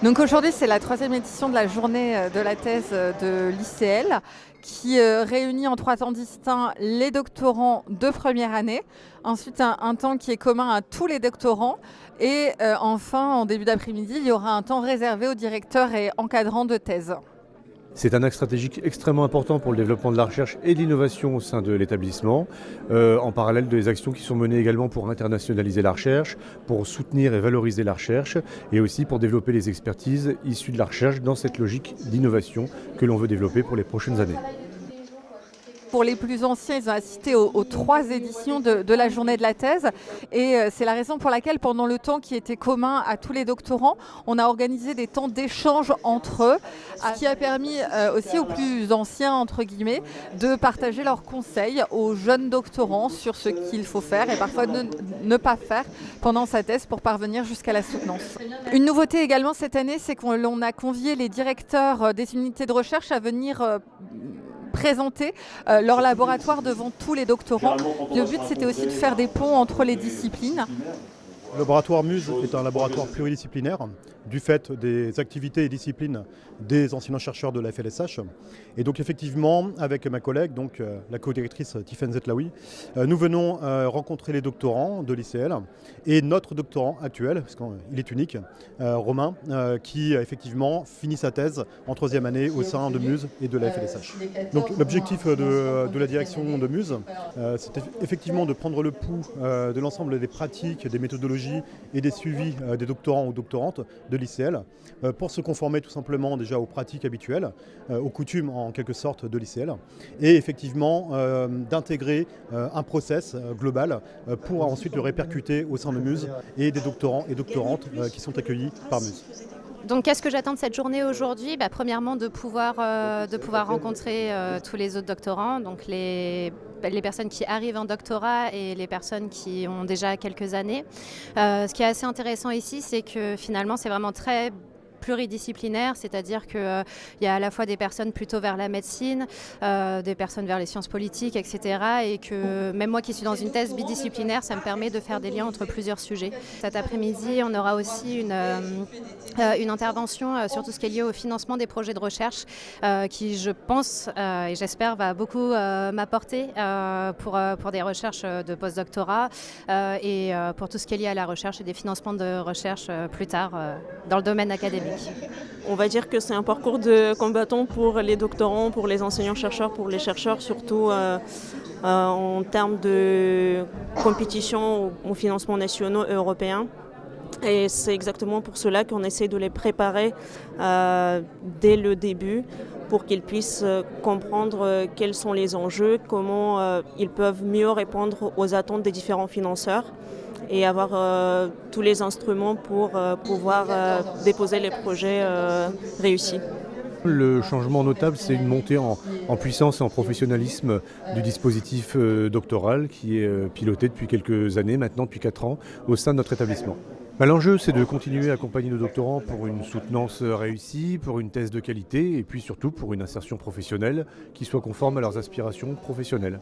Donc aujourd'hui, c'est la troisième édition de la journée de la thèse de l'ICL qui réunit en 3 temps distincts les doctorants de première année, ensuite un temps qui est commun à tous les doctorants et enfin, en début d'après-midi, il y aura un temps réservé aux directeurs et encadrants de thèse. C'est un axe stratégique extrêmement important pour le développement de la recherche et de l'innovation au sein de l'établissement, en parallèle des actions qui sont menées également pour internationaliser la recherche, pour soutenir et valoriser la recherche, et aussi pour développer les expertises issues de la recherche dans cette logique d'innovation que l'on veut développer pour les prochaines années. Pour les plus anciens, ils ont assisté aux 3 éditions de la journée de la thèse et c'est la raison pour laquelle pendant le temps qui était commun à tous les doctorants, on a organisé des temps d'échange entre eux, ce qui a permis aussi aux plus anciens, entre guillemets, de partager leurs conseils aux jeunes doctorants sur ce qu'il faut faire et parfois ne pas faire pendant sa thèse pour parvenir jusqu'à la soutenance. Une nouveauté également cette année, c'est qu'on a convié les directeurs des unités de recherche à venir présenter leur laboratoire devant tous les doctorants. Le but, c'était aussi de faire des ponts entre les disciplines. Le laboratoire MUSE est un laboratoire pluridisciplinaire du fait des activités et disciplines des enseignants-chercheurs de la FLSH. Et donc effectivement, avec ma collègue, donc, la co-directrice Tiffaine Zetlaoui, nous venons rencontrer les doctorants de l'ICL et notre doctorant actuel, parce qu'il est unique, Romain, qui effectivement finit sa thèse en 3e année au sein de MUSE et de la FLSH. Donc l'objectif de la direction de MUSE, c'est effectivement de prendre le pouls de l'ensemble des pratiques, des méthodologies et des suivis des doctorants ou doctorantes de l'ICL pour se conformer tout simplement déjà aux pratiques habituelles, aux coutumes en quelque sorte de l'ICL et effectivement d'intégrer un process global pour ensuite le répercuter au sein de MUSE et des doctorants et doctorantes qui sont accueillis par MUSE. Donc qu'est-ce que j'attends de cette journée aujourd'hui ? Premièrement, de pouvoir rencontrer tous les autres doctorants, donc les personnes qui arrivent en doctorat et les personnes qui ont déjà quelques années. Ce qui est assez intéressant ici, c'est que finalement, c'est vraiment très pluridisciplinaire, c'est-à-dire qu'il y a à la fois des personnes plutôt vers la médecine, des personnes vers les sciences politiques, etc. Et que même moi qui suis dans une thèse bidisciplinaire, ça me permet de faire des liens entre plusieurs sujets. Cet après-midi, on aura aussi une intervention sur tout ce qui est lié au financement des projets de recherche qui, je pense et j'espère, va beaucoup m'apporter pour des recherches de postdoctorat et pour tout ce qui est lié à la recherche et des financements de recherche plus tard dans le domaine académique. On va dire que c'est un parcours de combattant pour les doctorants, pour les enseignants-chercheurs, pour les chercheurs, surtout en termes de compétition aux financements nationaux et européens. Et c'est exactement pour cela qu'on essaie de les préparer dès le début pour qu'ils puissent comprendre quels sont les enjeux, comment ils peuvent mieux répondre aux attentes des différents financeurs et avoir tous les instruments pour pouvoir déposer les projets réussis. Le changement notable, c'est une montée en puissance et en professionnalisme du dispositif doctoral qui est piloté depuis quelques années, maintenant depuis 4 ans, au sein de notre établissement. L'enjeu, c'est de continuer à accompagner nos doctorants pour une soutenance réussie, pour une thèse de qualité et puis surtout pour une insertion professionnelle qui soit conforme à leurs aspirations professionnelles.